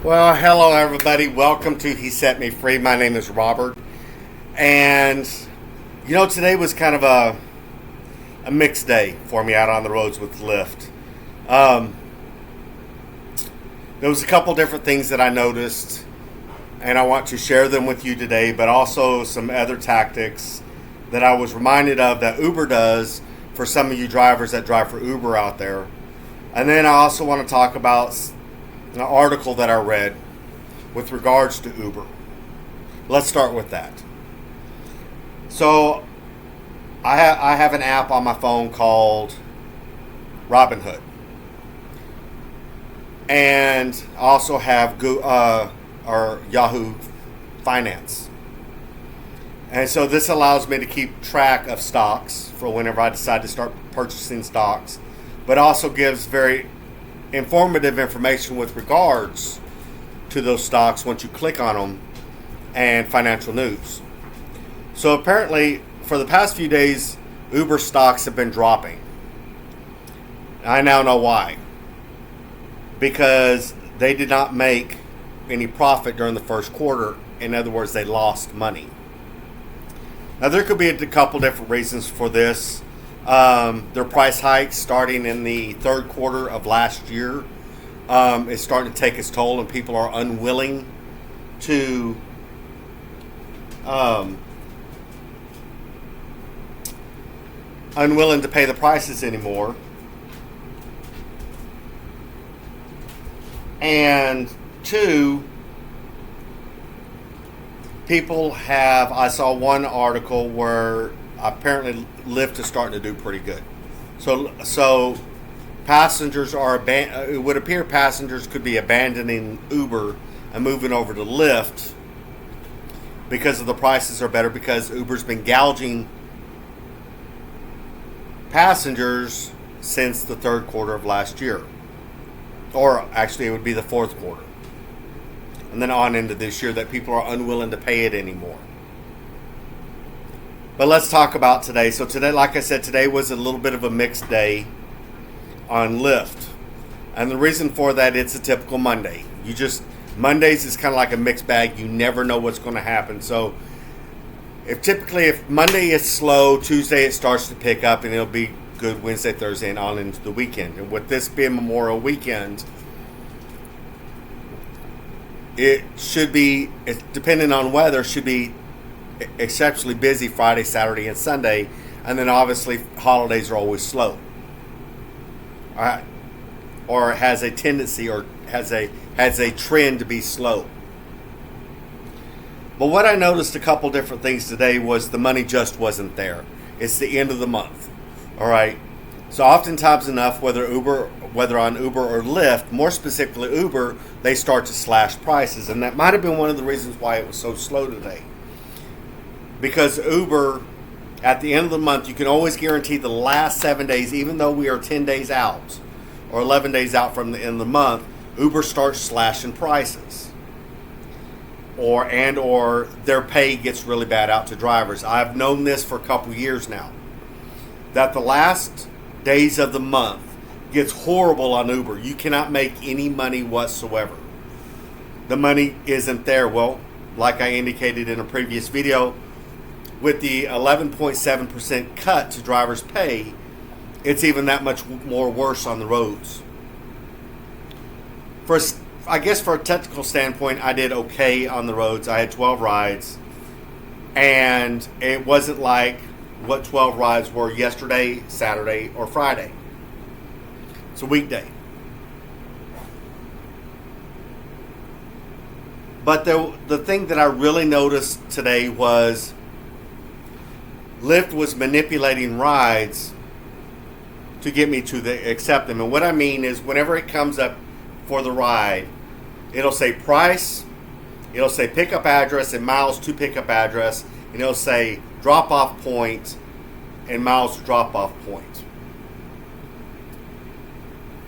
Well, hello everybody. Welcome to He Set Me Free. My name is Robert. And today was kind of a mixed day for me out on the roads with Lyft. There was a couple different things that I noticed, and I want to share them with you today, but also some other tactics that I was reminded of that Uber does for some of you drivers that drive for Uber out there. And then I also want to talk about an article that I read with regards to Uber. Let's start with that. So I have an app on my phone called Robinhood, and I also have or Yahoo Finance. And so this allows me to keep track of stocks for whenever I decide to start purchasing stocks, but also gives very informative information with regards to those stocks once you click on them, and financial news. So apparently for the past few days, Uber stocks have been dropping. I now know why. Because they did not make any profit during the first quarter. In other words, they lost money. Now there could be a couple different reasons for this. Their price hikes starting in the third quarter of last year is starting to take its toll, and people are unwilling to pay the prices anymore. And two, I saw one article where apparently Lyft is starting to do pretty good. So passengers it would appear passengers could be abandoning Uber and moving over to Lyft because of the prices are better, because Uber's been gouging passengers since the third quarter of last year. Or actually it would be the fourth quarter. And then on into this year, that people are unwilling to pay it anymore. But let's talk about today. So today, like I said, today was a little bit of a mixed day on Lyft. And the reason for that, it's a typical Monday. Mondays is kind of like a mixed bag. You never know what's going to happen. So if Monday is slow, Tuesday it starts to pick up, and it'll be good Wednesday, Thursday, and on into the weekend. And with this being Memorial Weekend, it should be, depending on weather, should be exceptionally busy Friday, Saturday, and Sunday. And then obviously holidays are always slow. All right. Or has a tendency, or has a trend to be slow. But what I noticed a couple different things today was the money just wasn't there. It's the end of the month. All right. So oftentimes enough, whether on Uber or Lyft, more specifically Uber, they start to slash prices. And that might have been one of the reasons why it was so slow today. Because Uber, at the end of the month, you can always guarantee the last 7 days, even though we are 10 days out or 11 days out from the end of the month, Uber starts slashing prices. Or their pay gets really bad out to drivers. I've known this for a couple years now, that the last days of the month gets horrible on Uber. You cannot make any money whatsoever. The money isn't there. Well, like I indicated in a previous video, with the 11.7% cut to drivers' pay, it's even that much more worse on the roads. For a technical standpoint, I did okay on the roads. I had 12 rides, and it wasn't like what 12 rides were yesterday, Saturday, or Friday. It's a weekday. But the thing that I really noticed today was Lyft was manipulating rides to get me to accept them. And what I mean is, whenever it comes up for the ride, it'll say price, it'll say pickup address and miles to pickup address, and it'll say drop off point and miles to drop off point.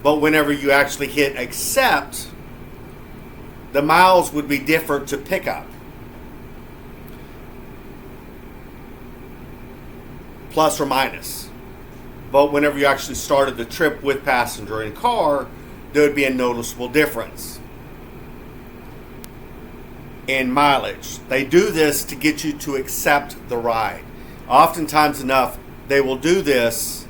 But whenever you actually hit accept, the miles would be different to pickup. Plus or minus. But whenever you actually started the trip with passenger and car, there would be a noticeable difference. in mileage. They do this to get you to accept the ride. Oftentimes enough, they will do this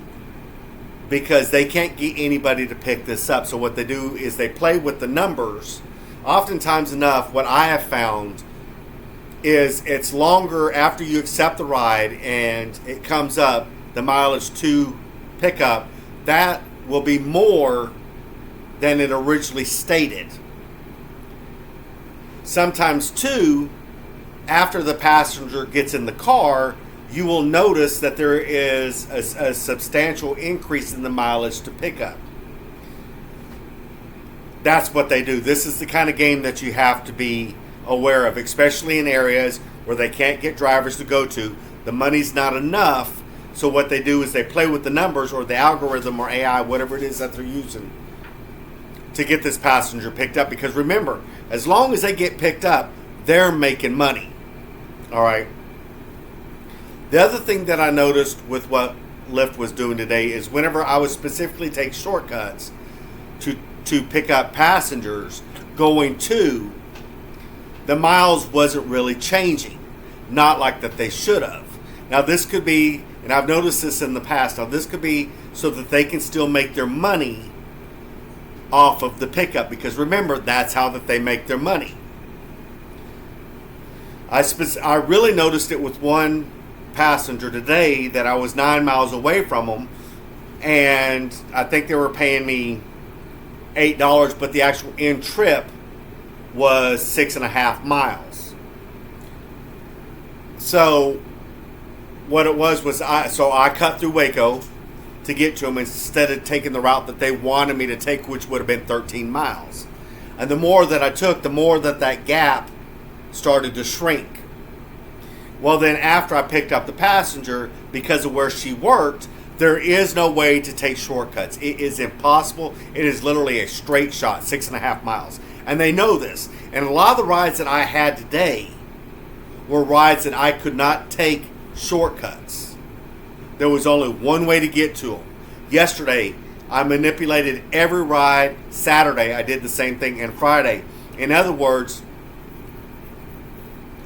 because they can't get anybody to pick this up. So what they do is they play with the numbers. Oftentimes enough, what I have found is it's longer after you accept the ride and it comes up, the mileage to pick up, that will be more than it originally stated. Sometimes too, after the passenger gets in the car, you will notice that there is a substantial increase in the mileage to pick up. That's what they do. This is the kind of game that you have to be aware of, especially in areas where they can't get drivers to go to. The money's not enough, so what they do is they play with the numbers or the algorithm or AI, whatever it is that they're using, to get this passenger picked up. Because remember, as long as they get picked up, they're making money. All right. The other thing that I noticed with what Lyft was doing today is whenever I would specifically take shortcuts to pick up passengers going to, the miles wasn't really changing. Not like that they should have. Now this could be, and I've noticed this in the past, now this could be so that they can still make their money off of the pickup, because remember, that's how that they make their money. I really noticed it with one passenger today that I was 9 miles away from them, and I think they were paying me $8, but the actual end trip was 6.5 miles. So what it was I cut through Waco to get to them instead of taking the route that they wanted me to take, which would have been 13 miles. And the more that I took, the more that gap started to shrink. Well, then after I picked up the passenger, because of where she worked, there is no way to take shortcuts. It is impossible. It is literally a straight shot, 6.5 miles. And they know this. And a lot of the rides that I had today were rides that I could not take shortcuts. There was only one way to get to them. Yesterday, I manipulated every ride. Saturday, I did the same thing. And Friday. In other words,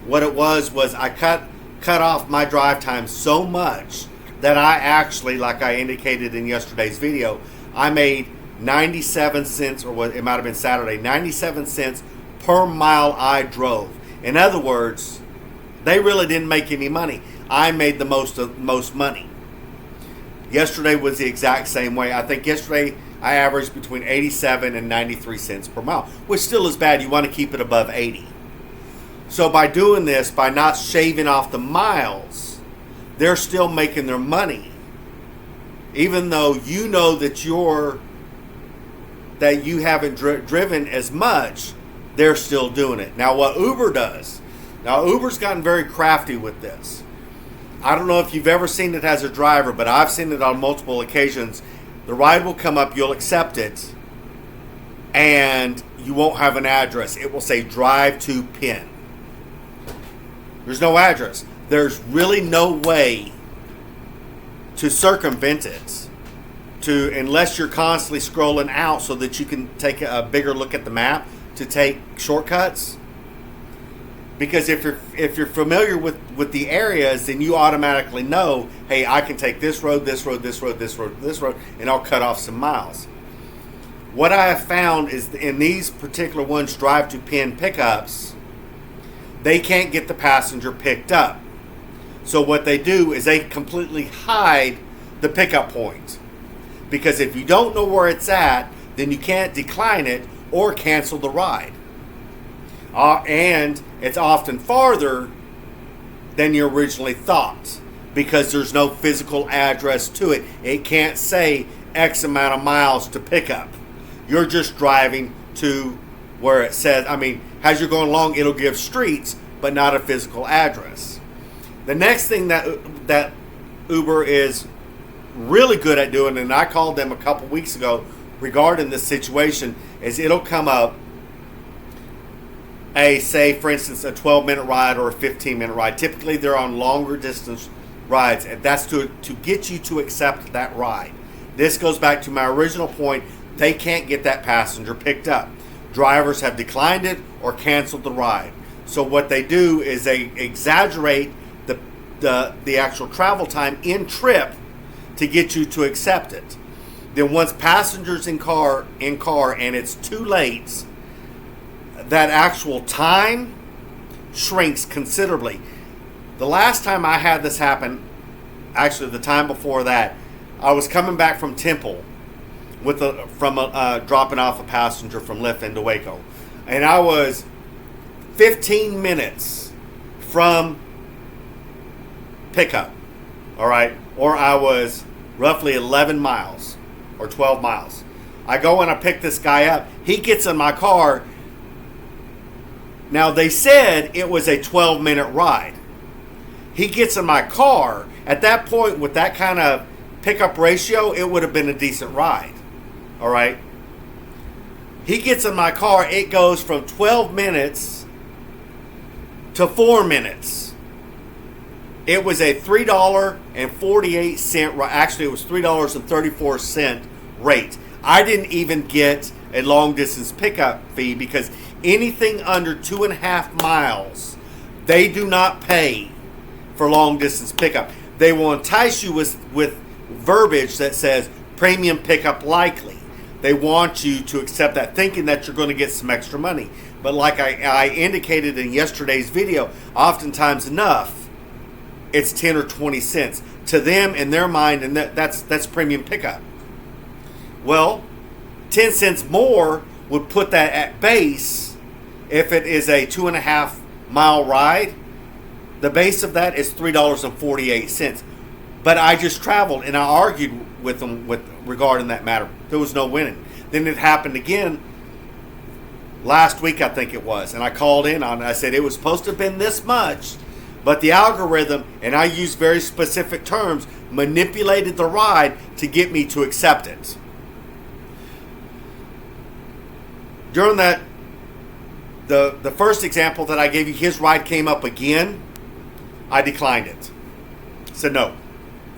what it was I cut off my drive time so much that I actually, like I indicated in yesterday's video, I made 97 cents, or what it might have been Saturday, 97 cents per mile I drove. In other words, they really didn't make any money. I made the most money. Yesterday was the exact same way. I think yesterday I averaged between 87 and 93 cents per mile, which still is bad. You want to keep it above 80. So by doing this, by not shaving off the miles, they're still making their money. Even though you know that you haven't driven as much, they're still doing it. Now what Uber does, Uber's gotten very crafty with this. I don't know if you've ever seen it as a driver, but I've seen it on multiple occasions. The ride will come up, you'll accept it, and you won't have an address. It will say drive to pin. There's no address. There's really no way to circumvent it, unless you're constantly scrolling out so that you can take a bigger look at the map to take shortcuts. Because if you're familiar with the areas, then you automatically know, hey, I can take this road, this road, this road, this road, this road, and I'll cut off some miles. What I have found is in these particular ones, drive to pin pickups, they can't get the passenger picked up. So what they do is they completely hide the pickup point. Because if you don't know where it's at, then you can't decline it or cancel the ride. And it's often farther than you originally thought, because there's no physical address to it. It can't say X amount of miles to pick up. You're just driving to where it says, as you're going along, it'll give streets, but not a physical address. The next thing that Uber is really good at doing, and I called them a couple weeks ago regarding this situation, is it'll come up say, for instance, a 12-minute ride or a 15-minute ride. Typically, they're on longer distance rides, and that's to get you to accept that ride. This goes back to my original point. They can't get that passenger picked up. Drivers have declined it or canceled the ride. So what they do is they exaggerate the actual travel time in trip to get you to accept it. Then once passengers in car and it's too late, that actual time shrinks considerably. The last time I had this happen, actually the time before that, I was coming back from Temple from dropping off a passenger from Lyft into Waco, and I was 15 minutes from pickup, all right, or I was roughly 11 miles or 12 miles. I go and I pick this guy up. He gets in my car. Now, they said it was a 12-minute ride. He gets in my car. At that point, with that kind of pickup ratio, it would have been a decent ride. All right? He gets in my car. It goes from 12 minutes to 4 minutes. It was a $3.48 ride. Actually, it was $3.34 rate. I didn't even get a long-distance pickup fee because anything under 2.5 miles, they do not pay for long-distance pickup. They will entice you with verbiage that says premium pickup likely. They want you to accept that, thinking that you're going to get some extra money. But like I indicated in yesterday's video, oftentimes enough, it's 10 or 20 cents. To them, in their mind, and that's premium pickup. Well, 10 cents more would put that at base. If it is a 2.5 mile ride, the base of that is $3.48. But I just traveled and I argued with them regarding that matter. There was no winning. Then it happened again last week, I think it was, and I called in on it. I said it was supposed to have been this much, but the algorithm, and I used very specific terms, manipulated the ride to get me to accept it. During that, the first example that I gave you, his ride came up again. I declined it. Said, no,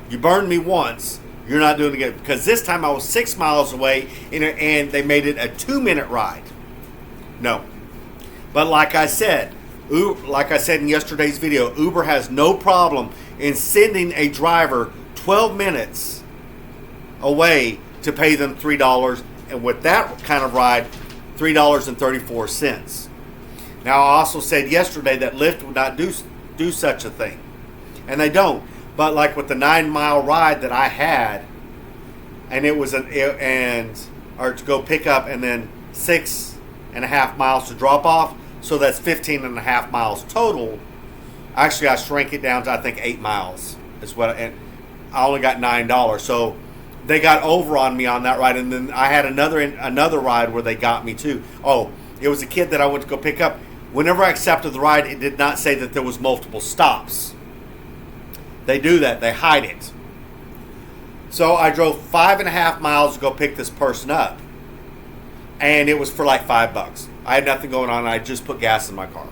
you burned me once. You're not doing it again. Because this time I was 6 miles away and they made it a 2-minute ride. No. But like I said in yesterday's video, Uber has no problem in sending a driver 12 minutes away to pay them $3. And with that kind of ride, $3.34. Now, I also said yesterday that Lyft would not do such a thing. And they don't. But like with the 9-mile ride that I had, and it was or to go pick up and then 6.5 miles to drop off, so that's 15.5 miles total. Actually, I shrank it down to I think 8 miles and I only got $9. So they got over on me on that ride, and then I had another ride where they got me too. Oh, it was a kid that I went to go pick up. Whenever I accepted the ride, it did not say that there was multiple stops. They do that. They hide it. So I drove 5.5 miles to go pick this person up. And it was for like $5. I had nothing going on. I just put gas in my car.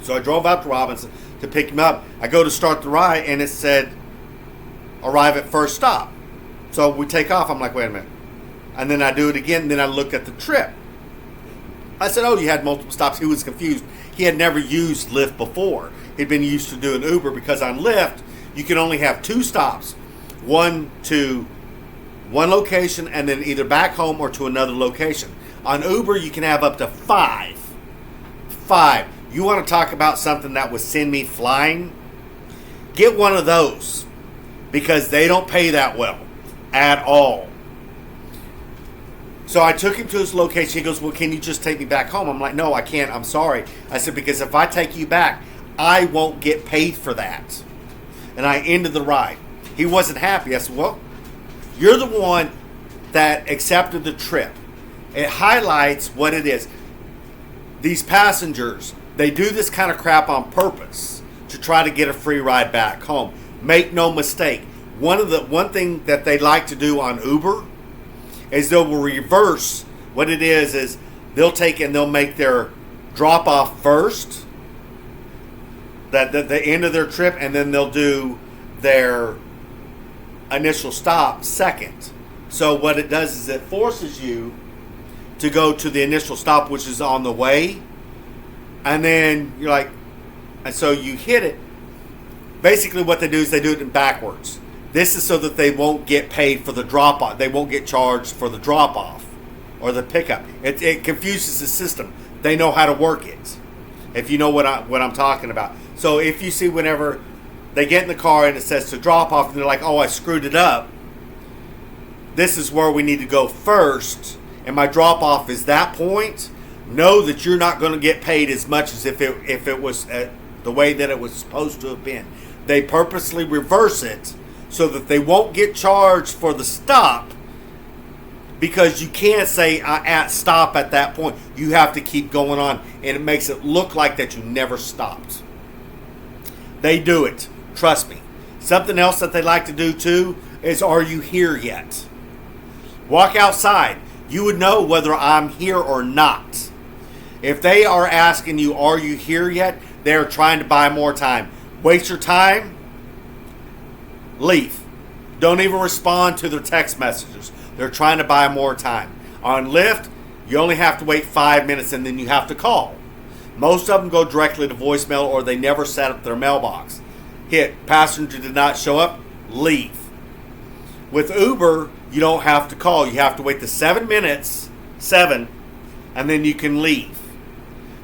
So I drove out to Robinson to pick him up. I go to start the ride, and it said, arrive at first stop. So we take off. I'm like, wait a minute. And then I do it again. And then I look at the trip. I said, oh, you had multiple stops. He was confused. He had never used Lyft before. He'd been used to doing Uber because on Lyft, you can only have 2 stops. One to one location and then either back home or to another location. On Uber, you can have up to 5. 5. You want to talk about something that would send me flying? Get one of those, because they don't pay that well at all. So I took him to his location. He goes, well, can you just take me back home? I'm like, no, I can't. I'm sorry. I said, because if I take you back, I won't get paid for that. And I ended the ride. He wasn't happy. I said, well, you're the one that accepted the trip. It highlights what it is. These passengers, they do this kind of crap on purpose to try to get a free ride back home. Make no mistake. One thing that they like to do on Uber is they will reverse what it is they'll take and they'll make their drop off first, the end of their trip, and then they'll do their initial stop second. So what it does is it forces you to go to the initial stop, which is on the way, And then you're like, and so you hit it. Basically what they do is they do it in backwards. This is so that they won't get paid for the drop off. They won't get charged for the drop off or the pickup. It confuses the system. They know how to work it. If you know what I'm talking about. So if you see whenever they get in the car and it says to drop off and they're like, oh, I screwed it up. This is where we need to go first. And my drop off is that point. Know that you're not going to get paid as much as if it was the way that it was supposed to have been. They purposely reverse it so that they won't get charged for the stop, because you can't say at stop at that point. You have to keep going on, and it makes it look like that you never stopped. They do it. Trust me. Something else that they like to do too is, are you here yet? Walk outside. You would know whether I'm here or not. If they are asking you, are you here yet? They're trying to buy more time. Waste your time. Leave. Don't even respond to their text messages. They're trying to buy more time. On Lyft, you only have to wait 5 minutes and then you have to call. Most of them go directly to voicemail, or they never set up their mailbox. Hit passenger did not show up, leave. With Uber, you don't have to call. You have to wait the 7 minutes, and then you can leave.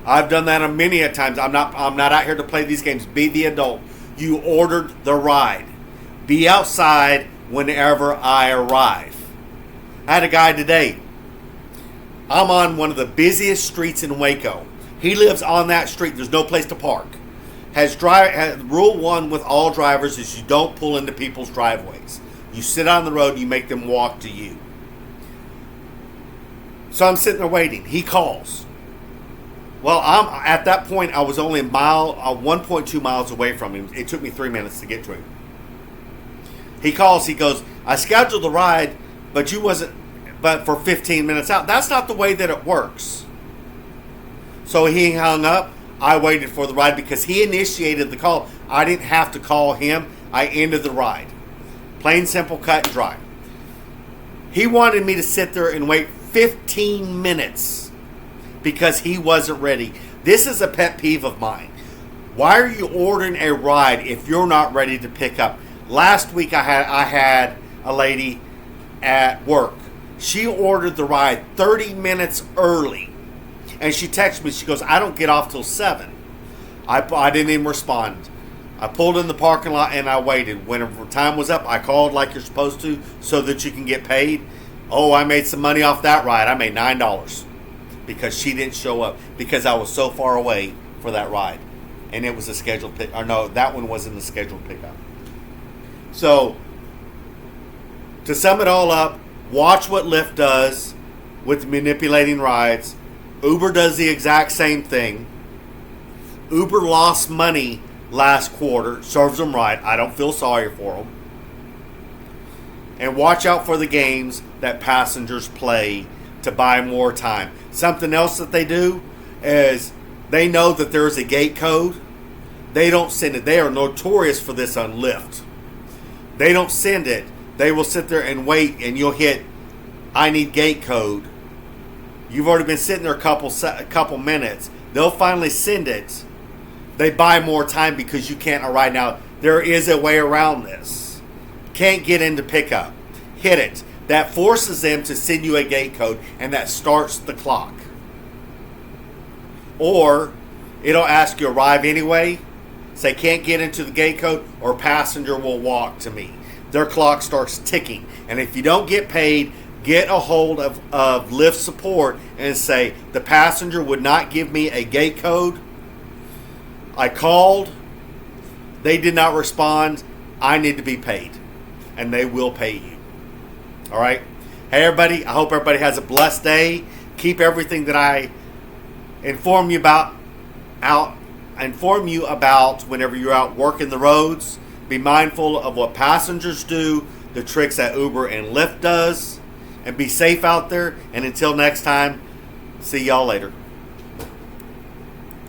I've done that many a times. I'm not out here to play these games. Be the adult. You ordered the ride. Be outside whenever I arrive. I had a guy today. I'm on one of the busiest streets in Waco. He lives on that street. There's no place to park. Rule 1 with all drivers is you don't pull into people's driveways. You sit on the road and you make them walk to you. So I'm sitting there waiting. He calls. Well, at that point, I was only 1.2 miles away from him. It took me 3 minutes to get to him. He calls. He goes, I scheduled the ride, but for 15 minutes out. That's not the way that it works. So he hung up. I waited for the ride because he initiated the call. I didn't have to call him. I ended the ride. Plain, simple, cut and dry. He wanted me to sit there and wait 15 minutes because he wasn't ready. This is a pet peeve of mine. Why are you ordering a ride if you're not ready to pick up? Last week I had a lady at work. She ordered the ride 30 minutes early. And she texted me. She goes, I don't get off till 7. I didn't even respond. I pulled in the parking lot and I waited. Whenever time was up, I called like you're supposed to so that you can get paid. Oh, I made some money off that ride. I made $9 because she didn't show up because I was so far away for that ride. And it was a scheduled pick. Or no, that one wasn't a scheduled pickup. So, to sum it all up, watch what Lyft does with manipulating rides. Uber does the exact same thing. Uber lost money last quarter. Serves them right. I don't feel sorry for them. And watch out for the games that passengers play to buy more time. Something else that they do is they know that there is a gate code. They don't send it. They are notorious for this on Lyft. They don't send it. They will sit there and wait, and you'll hit, I need gate code. You've already been sitting there a couple minutes. They'll finally send it. They buy more time because you can't arrive. Now, there is a way around this. Can't get into pickup. Hit it. That forces them to send you a gate code, and that starts the clock. Or it'll ask you arrive anyway. Say can't get into the gate code, or passenger will walk to me. Their clock starts ticking. And if you don't get paid, get a hold of Lyft support and say, the passenger would not give me a gate code. I called. They did not respond. I need to be paid. And they will pay you. All right? Hey, everybody. I hope everybody has a blessed day. Keep everything that I inform you about whenever you're out working the roads. Be mindful of what passengers do, the tricks that Uber and Lyft does. And be safe out there. And until next time, see y'all later.